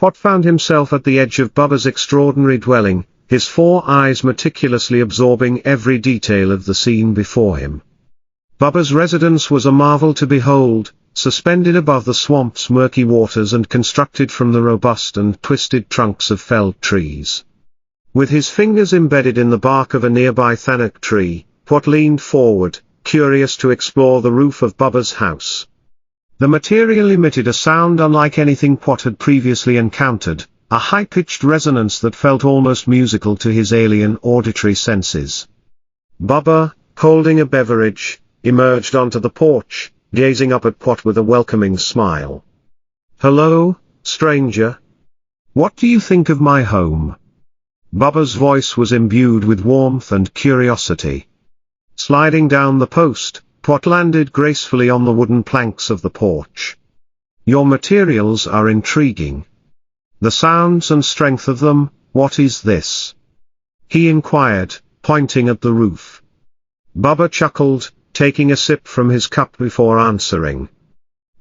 Pot found himself at the edge of Bubba's extraordinary dwelling, his 4 eyes meticulously absorbing every detail of the scene before him. Bubba's residence was a marvel to behold, suspended above the swamp's murky waters and constructed from the robust and twisted trunks of felled trees. With his fingers embedded in the bark of a nearby thannock tree, Pot leaned forward, curious to explore the roof of Bubba's house. The material emitted a sound unlike anything Pot had previously encountered, a high-pitched resonance that felt almost musical to his alien auditory senses. Bubba, holding a beverage, emerged onto the porch, gazing up at Pot with a welcoming smile. "Hello, stranger. What do you think of my home?" Bubba's voice was imbued with warmth and curiosity. Sliding down the post, Pot landed gracefully on the wooden planks of the porch. "Your materials are intriguing. The sounds and strength of them, what is this?" he inquired, pointing at the roof. Bubba chuckled, taking a sip from his cup before answering.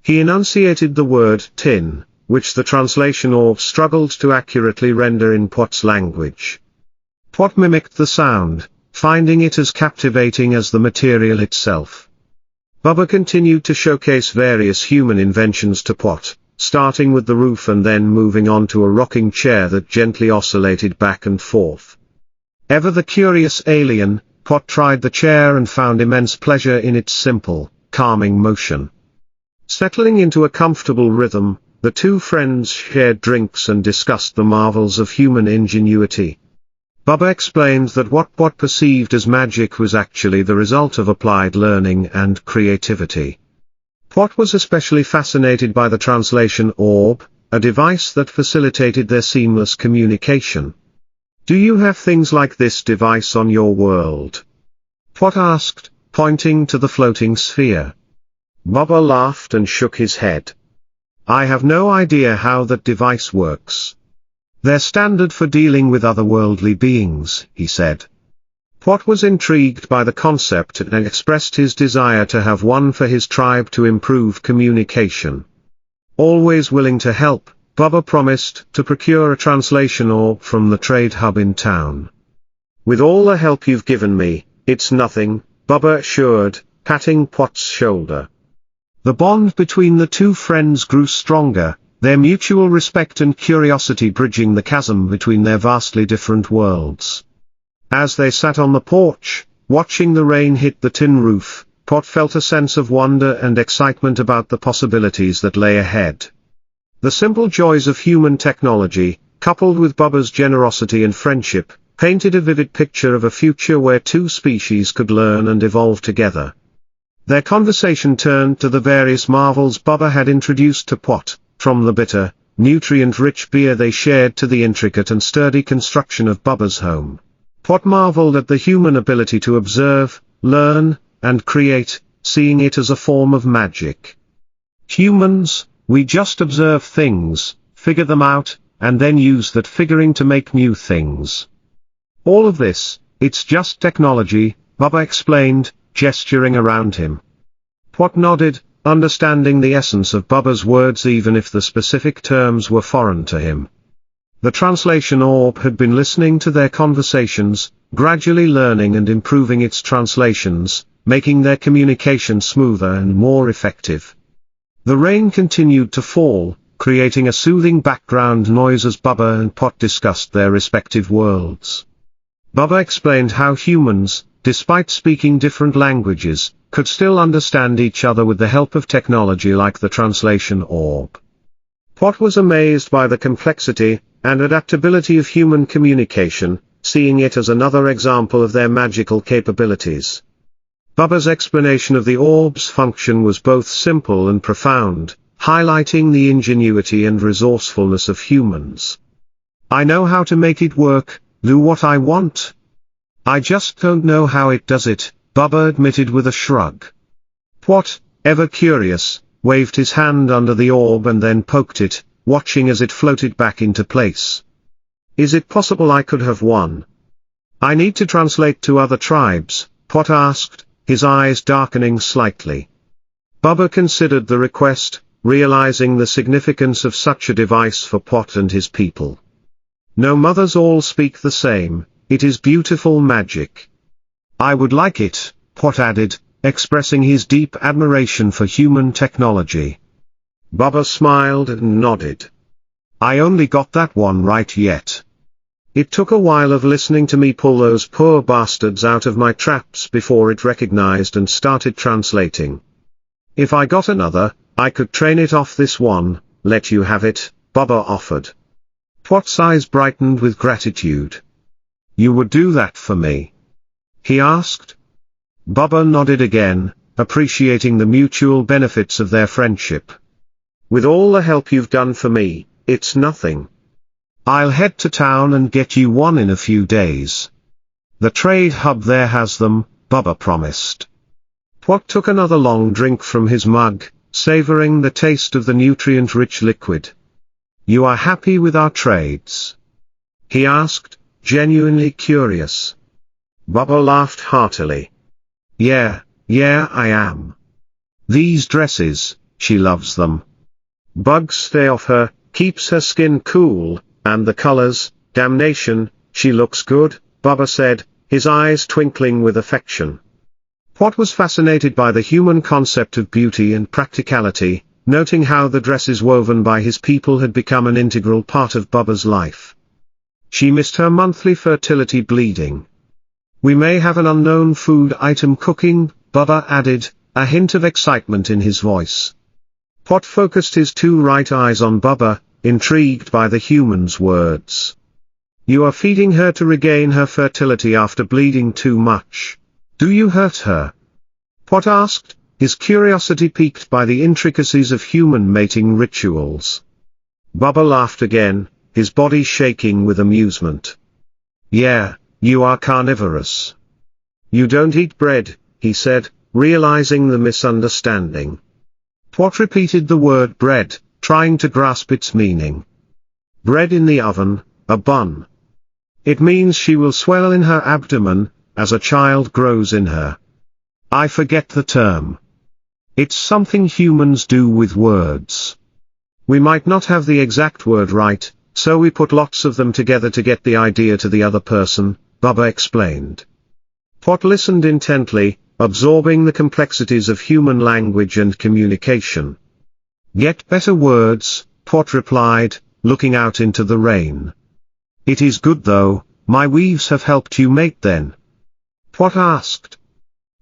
He enunciated the word tin, which the translation orb struggled to accurately render in Pot's language. Pot mimicked the sound, finding it as captivating as the material itself. Bubba continued to showcase various human inventions to Pot, starting with the roof and then moving on to a rocking chair that gently oscillated back and forth. Ever the curious alien, Pot tried the chair and found immense pleasure in its simple, calming motion. Settling into a comfortable rhythm, the two friends shared drinks and discussed the marvels of human ingenuity. Bubba explained that what Pot perceived as magic was actually the result of applied learning and creativity. Pot was especially fascinated by the translation orb, a device that facilitated their seamless communication. "Do you have things like this device on your world?" Pot asked, pointing to the floating sphere. Bubba laughed and shook his head. "I have no idea how that device works. They're standard for dealing with otherworldly beings," he said. Pot was intrigued by the concept and expressed his desire to have one for his tribe to improve communication. Always willing to help, Bubba promised to procure a translation orb from the trade hub in town. "With all the help you've given me, it's nothing," Bubba assured, patting Pot's shoulder. The bond between the two friends grew stronger, their mutual respect and curiosity bridging the chasm between their vastly different worlds. As they sat on the porch, watching the rain hit the tin roof, Pot felt a sense of wonder and excitement about the possibilities that lay ahead. The simple joys of human technology, coupled with Bubba's generosity and friendship, painted a vivid picture of a future where two species could learn and evolve together. Their conversation turned to the various marvels Bubba had introduced to Pot, from the bitter, nutrient-rich beer they shared to the intricate and sturdy construction of Bubba's home. Pot marveled at the human ability to observe, learn, and create, seeing it as a form of magic. "Humans, we just observe things, figure them out, and then use that figuring to make new things. All of this, it's just technology," Bubba explained, gesturing around him. Pot nodded, understanding the essence of Bubba's words even if the specific terms were foreign to him. The translation orb had been listening to their conversations, gradually learning and improving its translations, making their communication smoother and more effective. The rain continued to fall, creating a soothing background noise as Bubba and Pot discussed their respective worlds. Bubba explained how humans, despite speaking different languages, could still understand each other with the help of technology like the translation orb. Pot was amazed by the complexity and adaptability of human communication, seeing it as another example of their magical capabilities. Bubba's explanation of the orb's function was both simple and profound, highlighting the ingenuity and resourcefulness of humans. "I know how to make it work, do what I want. I just don't know how it does it," Bubba admitted with a shrug. Pot, ever curious, waved his hand under the orb and then poked it, watching as it floated back into place. "Is it possible I could have one? I need to translate to other tribes," Pot asked, his eyes darkening slightly. Bubba considered the request, realizing the significance of such a device for Pot and his people. No mothers all speak the same, it is beautiful magic. I would like it, Pot added, expressing his deep admiration for human technology. Bubba smiled and nodded. I only got that one right yet. It took a while of listening to me pull those poor bastards out of my traps before it recognized and started translating. If I got another, I could train it off this one, let you have it, Bubba offered. Pot's eyes brightened with gratitude. You would do that for me? He asked. Bubba nodded again, appreciating the mutual benefits of their friendship. With all the help you've done for me, it's nothing. I'll head to town and get you one in a few days. The trade hub there has them, Bubba promised. Pot took another long drink from his mug, savoring the taste of the nutrient-rich liquid. You are happy with our trades? He asked, genuinely curious. Bubba laughed heartily. Yeah, I am. These dresses, she loves them. Bugs stay off her, keeps her skin cool, and the colors, damnation, she looks good, Bubba said, his eyes twinkling with affection. Pot was fascinated by the human concept of beauty and practicality, noting how the dresses woven by his people had become an integral part of Bubba's life. She missed her monthly fertility bleeding. We may have an unknown food item cooking, Bubba added, a hint of excitement in his voice. Pot focused his two right eyes on Bubba, intrigued by the human's words. You are feeding her to regain her fertility after bleeding too much. Do you hurt her? Pot asked, his curiosity piqued by the intricacies of human mating rituals. Bubba laughed again, his body shaking with amusement. Yeah, you are carnivorous. You don't eat bread, he said, realizing the misunderstanding. Pot repeated the word bread, trying to grasp its meaning. Bread in the oven, a bun. It means she will swell in her abdomen, as a child grows in her. I forget the term. It's something humans do with words. We might not have the exact word right, so we put lots of them together to get the idea to the other person, Bubba explained. Pot listened intently, absorbing the complexities of human language and communication. Get better words, Pot replied, looking out into the rain. It is good though, my weaves have helped you mate then? Pot asked.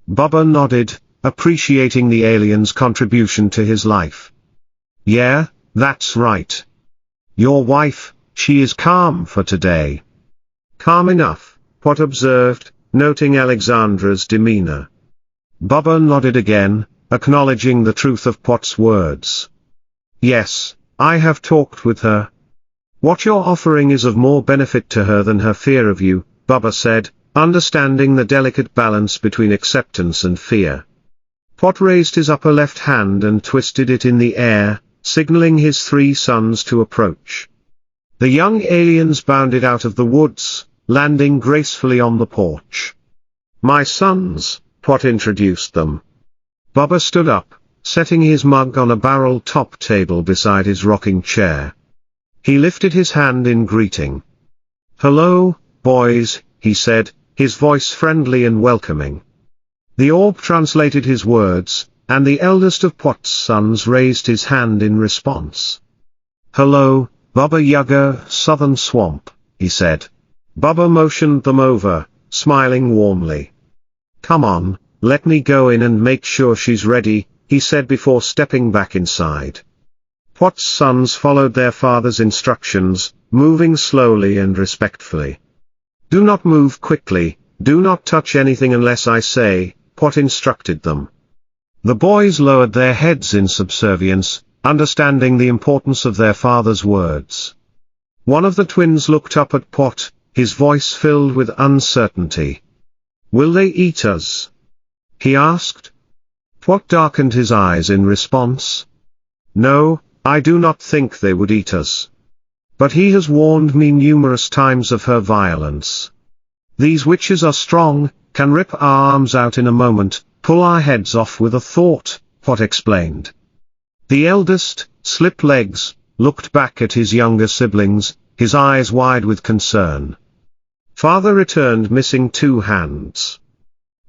Bubba nodded, appreciating the alien's contribution to his life. Yeah, that's right. Your wife, she is calm for today. Calm enough, Pot observed, noting Alexandra's demeanor. Bubba nodded again, acknowledging the truth of Pot's words. Yes, I have talked with her. What you're offering is of more benefit to her than her fear of you, Bubba said, understanding the delicate balance between acceptance and fear. Pot raised his upper left hand and twisted it in the air, signaling his three sons to approach. The young aliens bounded out of the woods, landing gracefully on the porch. My sons, Pot introduced them. Bubba stood up, setting his mug on a barrel-top table beside his rocking chair. He lifted his hand in greeting. Hello, boys, he said, his voice friendly and welcoming. The orb translated his words, and the eldest of Pot's sons raised his hand in response. Hello, Bubba Yaga, Southern Swamp, he said. Bubba motioned them over, smiling warmly. Come on, let me go in and make sure she's ready, he said before stepping back inside. Pot's sons followed their father's instructions, moving slowly and respectfully. Do not move quickly, do not touch anything unless I say, Pot instructed them. The boys lowered their heads in subservience, understanding the importance of their father's words. One of the twins looked up at Pot, his voice filled with uncertainty. Will they eat us? He asked. Pot darkened his eyes in response. No, I do not think they would eat us. But he has warned me numerous times of her violence. These witches are strong, can rip our arms out in a moment, pull our heads off with a thought, Pot explained. The eldest, Slip Legs, looked back at his younger siblings, his eyes wide with concern. Father returned missing 2 hands.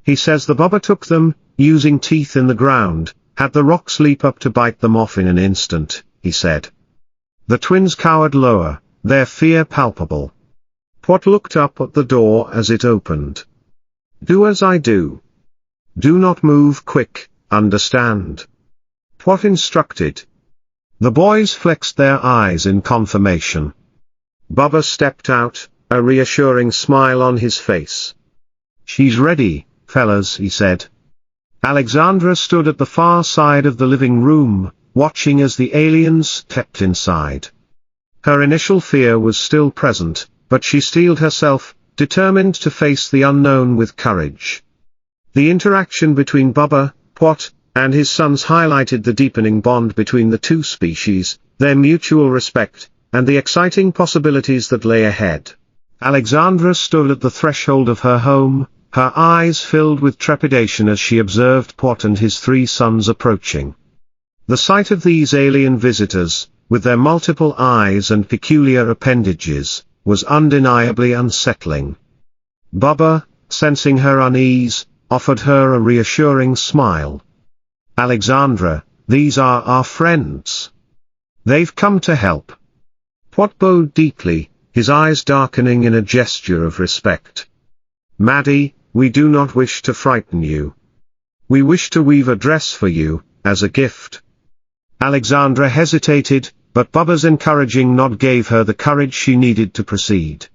He says the Bubba took them, using teeth in the ground, had the rocks leap up to bite them off in an instant, he said. The twins cowered lower, their fear palpable. What looked up at the door as it opened. Do as I do. Do not move quick, understand? What instructed. The boys flexed their eyes in confirmation. Bubba stepped out, a reassuring smile on his face. She's ready, fellas, he said. Alexandra stood at the far side of the living room, watching as the aliens stepped inside. Her initial fear was still present, but she steeled herself, determined to face the unknown with courage. The interaction between Bubba, Pot, and his sons highlighted the deepening bond between the 2 species, their mutual respect, and the exciting possibilities that lay ahead. Alexandra stood at the threshold of her home, her eyes filled with trepidation as she observed Pot and his 3 sons approaching. The sight of these alien visitors, with their multiple eyes and peculiar appendages, was undeniably unsettling. Bubba, sensing her unease, offered her a reassuring smile. Alexandra, these are our friends. They've come to help. Pot bowed deeply, his eyes darkening in a gesture of respect. Maddie, we do not wish to frighten you. We wish to weave a dress for you, as a gift. Alexandra hesitated, but Bubba's encouraging nod gave her the courage she needed to proceed.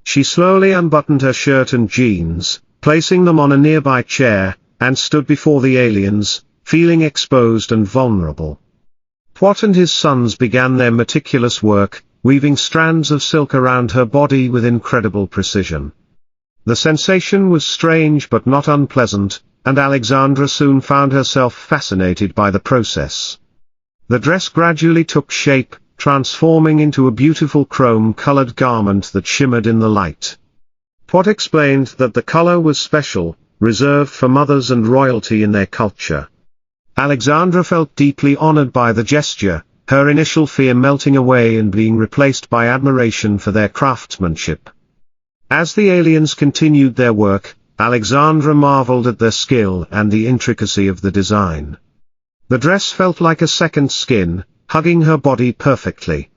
She slowly unbuttoned her shirt and jeans, placing them on a nearby chair, and stood before the aliens, feeling exposed and vulnerable. Pot and his sons began their meticulous work, weaving strands of silk around her body with incredible precision. The sensation was strange but not unpleasant, and Alexandra soon found herself fascinated by the process. The dress gradually took shape, transforming into a beautiful chrome-colored garment that shimmered in the light. Pot explained that the color was special, reserved for mothers and royalty in their culture. Alexandra felt deeply honored by the gesture, her initial fear melting away and being replaced by admiration for their craftsmanship. As the aliens continued their work, Alexandra marveled at their skill and the intricacy of the design. The dress felt like a second skin, hugging her body perfectly.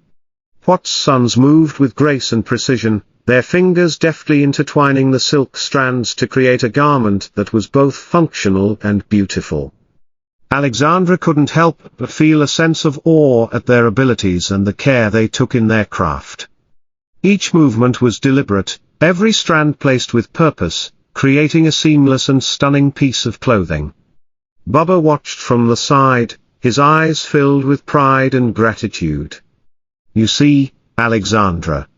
Pot's sons moved with grace and precision, their fingers deftly intertwining the silk strands to create a garment that was both functional and beautiful. Alexandra couldn't help but feel a sense of awe at their abilities and the care they took in their craft. Each movement was deliberate, every strand placed with purpose, creating a seamless and stunning piece of clothing. Bubba watched from the side, his eyes filled with pride and gratitude. You see, Alexandra.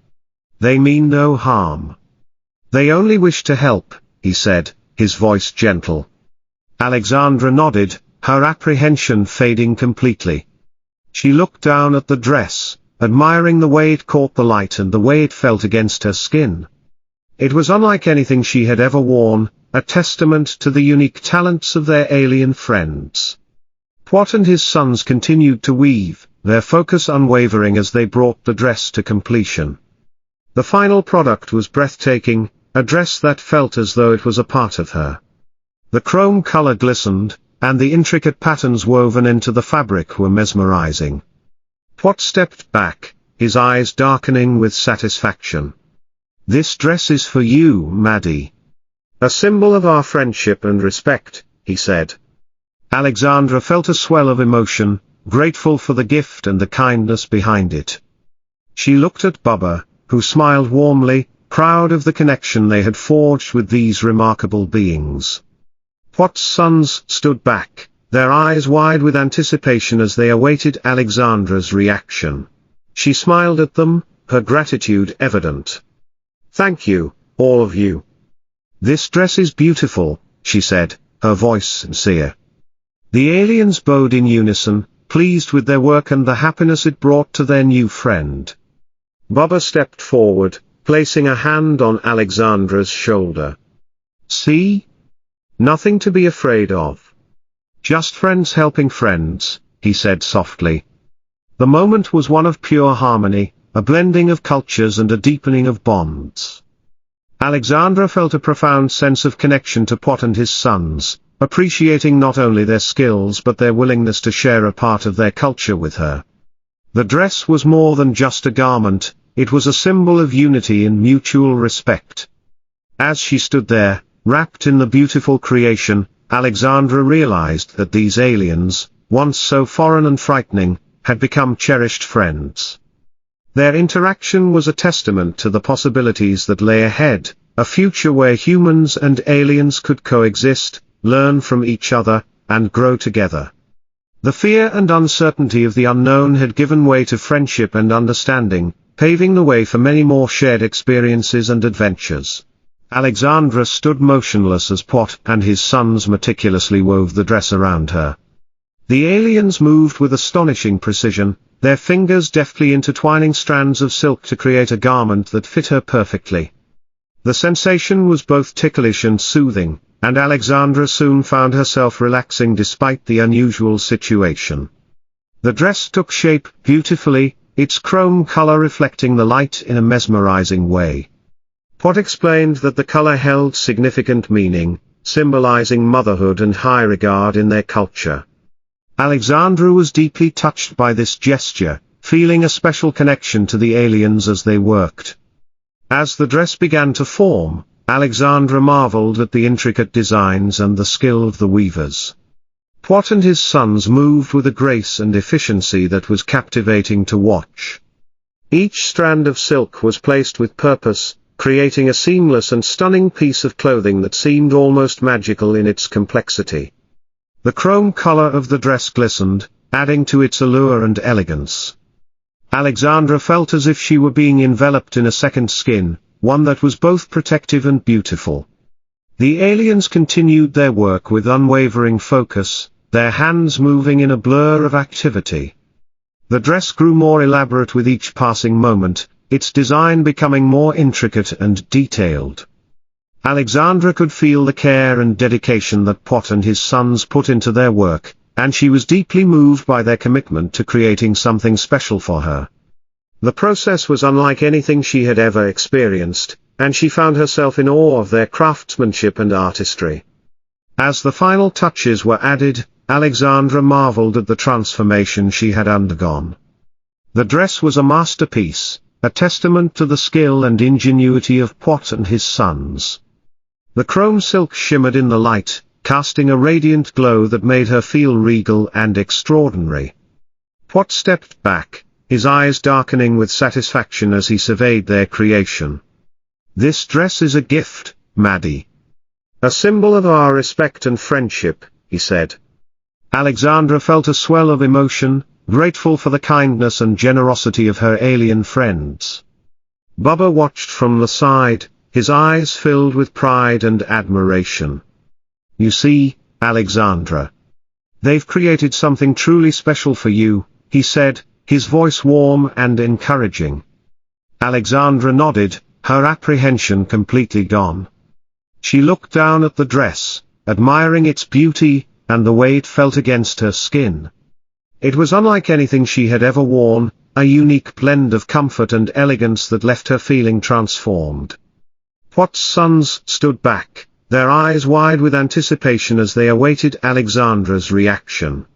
They mean no harm. They only wish to help, he said, his voice gentle. Alexandra nodded, her apprehension fading completely. She looked down at the dress, admiring the way it caught the light and the way it felt against her skin. It was unlike anything she had ever worn, a testament to the unique talents of their alien friends. Pot and his sons continued to weave, their focus unwavering as they brought the dress to completion. The final product was breathtaking, a dress that felt as though it was a part of her. The chrome color glistened, and the intricate patterns woven into the fabric were mesmerizing. Pot stepped back, his eyes darkening with satisfaction. This dress is for you, Maddie. A symbol of our friendship and respect, he said. Alexandra felt a swell of emotion, grateful for the gift and the kindness behind it. She looked at Bubba, who smiled warmly, proud of the connection they had forged with these remarkable beings. Pot's sons stood back, their eyes wide with anticipation as they awaited Alexandra's reaction. She smiled at them, her gratitude evident. Thank you, all of you. This dress is beautiful, she said, her voice sincere. The aliens bowed in unison, pleased with their work and the happiness it brought to their new friend. Bubba stepped forward, placing a hand on Alexandra's shoulder. See? Nothing to be afraid of. Just friends helping friends, he said softly. The moment was one of pure harmony, a blending of cultures and a deepening of bonds. Alexandra felt a profound sense of connection to Pot and his sons, appreciating not only their skills but their willingness to share a part of their culture with her. The dress was more than just a garment, it was a symbol of unity and mutual respect. As she stood there, wrapped in the beautiful creation, Alexandra realized that these aliens, once so foreign and frightening, had become cherished friends. Their interaction was a testament to the possibilities that lay ahead, a future where humans and aliens could coexist, learn from each other, and grow together. The fear and uncertainty of the unknown had given way to friendship and understanding, paving the way for many more shared experiences and adventures. Alexandra stood motionless as Pot and his sons meticulously wove the dress around her. The aliens moved with astonishing precision, their fingers deftly intertwining strands of silk to create a garment that fit her perfectly. The sensation was both ticklish and soothing, and Alexandra soon found herself relaxing despite the unusual situation. The dress took shape beautifully, its chrome color reflecting the light in a mesmerizing way. Pot explained that the color held significant meaning, symbolizing motherhood and high regard in their culture. Alexandra was deeply touched by this gesture, feeling a special connection to the aliens as they worked. As the dress began to form, Alexandra marveled at the intricate designs and the skill of the weavers. Pot and his sons moved with a grace and efficiency that was captivating to watch. Each strand of silk was placed with purpose, creating a seamless and stunning piece of clothing that seemed almost magical in its complexity. The chrome color of the dress glistened, adding to its allure and elegance. Alexandra felt as if she were being enveloped in a second skin, one that was both protective and beautiful. The aliens continued their work with unwavering focus, their hands moving in a blur of activity. The dress grew more elaborate with each passing moment, its design becoming more intricate and detailed. Alexandra could feel the care and dedication that Pot and his sons put into their work, and she was deeply moved by their commitment to creating something special for her. The process was unlike anything she had ever experienced, and she found herself in awe of their craftsmanship and artistry. As the final touches were added, Alexandra marveled at the transformation she had undergone. The dress was a masterpiece, a testament to the skill and ingenuity of Pot and his sons. The chrome silk shimmered in the light, casting a radiant glow that made her feel regal and extraordinary. Pot stepped back, his eyes darkening with satisfaction as he surveyed their creation. "This dress is a gift, Maddie. A symbol of our respect and friendship," he said. Alexandra felt a swell of emotion, grateful for the kindness and generosity of her alien friends. Bubba watched from the side, his eyes filled with pride and admiration. "You see, Alexandra. They've created something truly special for you," he said, his voice warm and encouraging. Alexandra nodded, her apprehension completely gone. She looked down at the dress, admiring its beauty, and the way it felt against her skin. It was unlike anything she had ever worn, a unique blend of comfort and elegance that left her feeling transformed. Pot's sons stood back, their eyes wide with anticipation as they awaited Alexandra's reaction.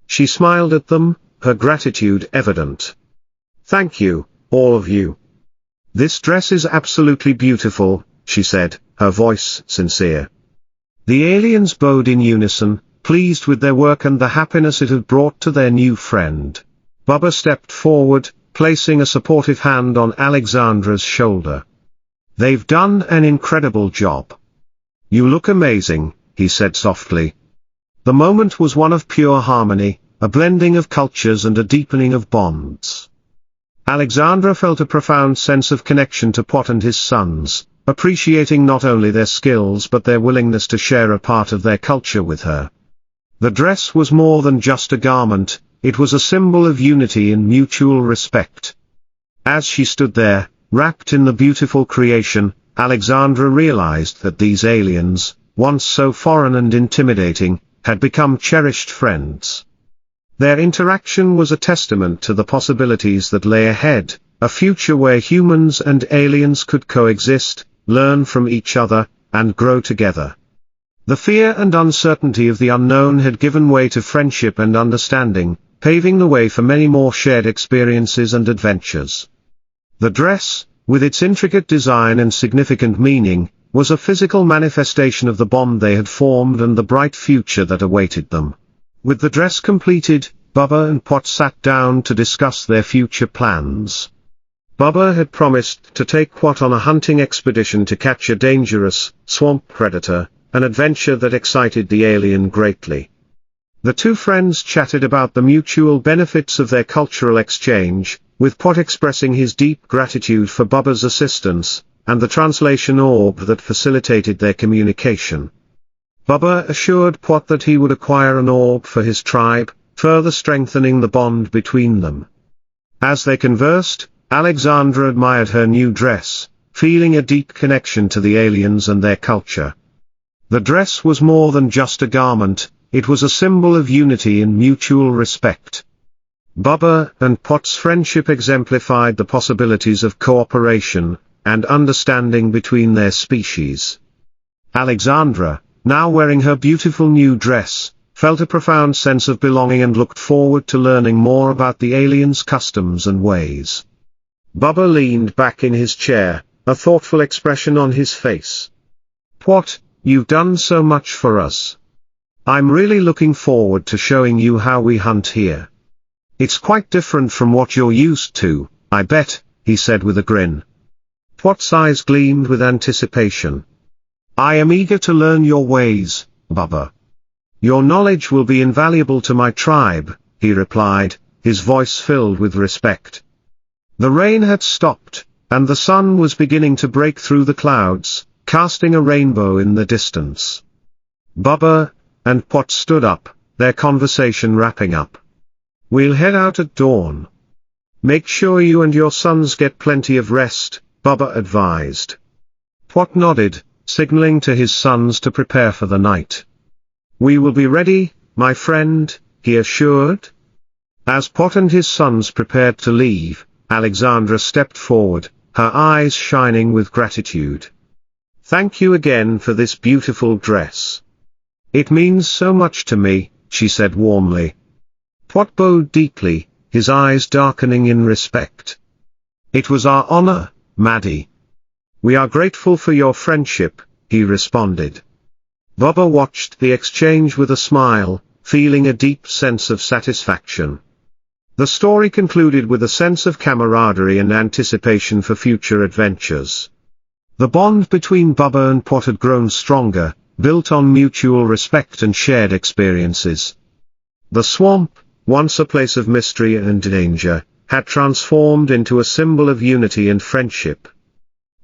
She smiled at them, her gratitude evident. "Thank you, all of you. This dress is absolutely beautiful," she said, her voice sincere. The aliens bowed in unison, pleased with their work and the happiness it had brought to their new friend. Bubba stepped forward, placing a supportive hand on Alexandra's shoulder. "They've done an incredible job. You look amazing," he said softly. The moment was one of pure harmony, a blending of cultures and a deepening of bonds. Alexandra felt a profound sense of connection to Pot and his sons, appreciating not only their skills but their willingness to share a part of their culture with her. The dress was more than just a garment, it was a symbol of unity and mutual respect. As she stood there, wrapped in the beautiful creation, Alexandra realized that these aliens, once so foreign and intimidating, had become cherished friends. Their interaction was a testament to the possibilities that lay ahead, a future where humans and aliens could coexist, learn from each other, and grow together. The fear and uncertainty of the unknown had given way to friendship and understanding, paving the way for many more shared experiences and adventures. The dress, with its intricate design and significant meaning, was a physical manifestation of the bond they had formed and the bright future that awaited them. With the dress completed, Bubba and Pot sat down to discuss their future plans. Bubba had promised to take Pot on a hunting expedition to catch a dangerous, swamp predator, an adventure that excited the alien greatly. The two friends chatted about the mutual benefits of their cultural exchange, with Pot expressing his deep gratitude for Bubba's assistance, and the translation orb that facilitated their communication. Bubba assured Pot that he would acquire an orb for his tribe, further strengthening the bond between them. As they conversed, Alexandra admired her new dress, feeling a deep connection to the aliens and their culture. The dress was more than just a garment, it was a symbol of unity and mutual respect. Bubba and Pot's friendship exemplified the possibilities of cooperation and understanding between their species. Alexandra, now wearing her beautiful new dress, felt a profound sense of belonging and looked forward to learning more about the aliens' customs and ways. Bubba leaned back in his chair, a thoughtful expression on his face. "Pot, you've done so much for us. I'm really looking forward to showing you how we hunt here. It's quite different from what you're used to, I bet," he said with a grin. Pot's eyes gleamed with anticipation. "I am eager to learn your ways, Bubba. Your knowledge will be invaluable to my tribe," he replied, his voice filled with respect. The rain had stopped, and the sun was beginning to break through the clouds, casting a rainbow in the distance. Bubba and Pot stood up, their conversation wrapping up. "We'll head out at dawn. Make sure you and your sons get plenty of rest," Bubba advised. Pot nodded, signaling to his sons to prepare for the night. "We will be ready, my friend," he assured. As Pot and his sons prepared to leave, Alexandra stepped forward, her eyes shining with gratitude. "Thank you again for this beautiful dress. It means so much to me," she said warmly. Pot bowed deeply, his eyes darkening in respect. "It was our honor, Maddie. We are grateful for your friendship," he responded. Bubba watched the exchange with a smile, feeling a deep sense of satisfaction. The story concluded with a sense of camaraderie and anticipation for future adventures. The bond between Bubba and Pot had grown stronger, built on mutual respect and shared experiences. The swamp, once a place of mystery and danger, had transformed into a symbol of unity and friendship.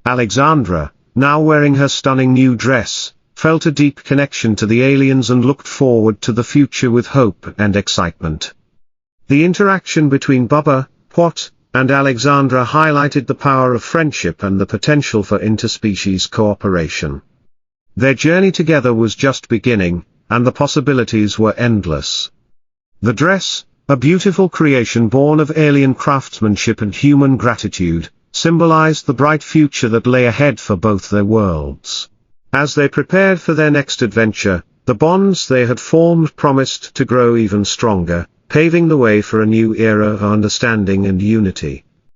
Alexandra, now wearing her stunning new dress, felt a deep connection to the aliens and looked forward to the future with hope and excitement. The interaction between Bubba, Pot, and Alexandra highlighted the power of friendship and the potential for interspecies cooperation. Their journey together was just beginning, and the possibilities were endless. The dress, a beautiful creation born of alien craftsmanship and human gratitude, symbolized the bright future that lay ahead for both their worlds. As they prepared for their next adventure, the bonds they had formed promised to grow even stronger, paving the way for a new era of understanding and unity.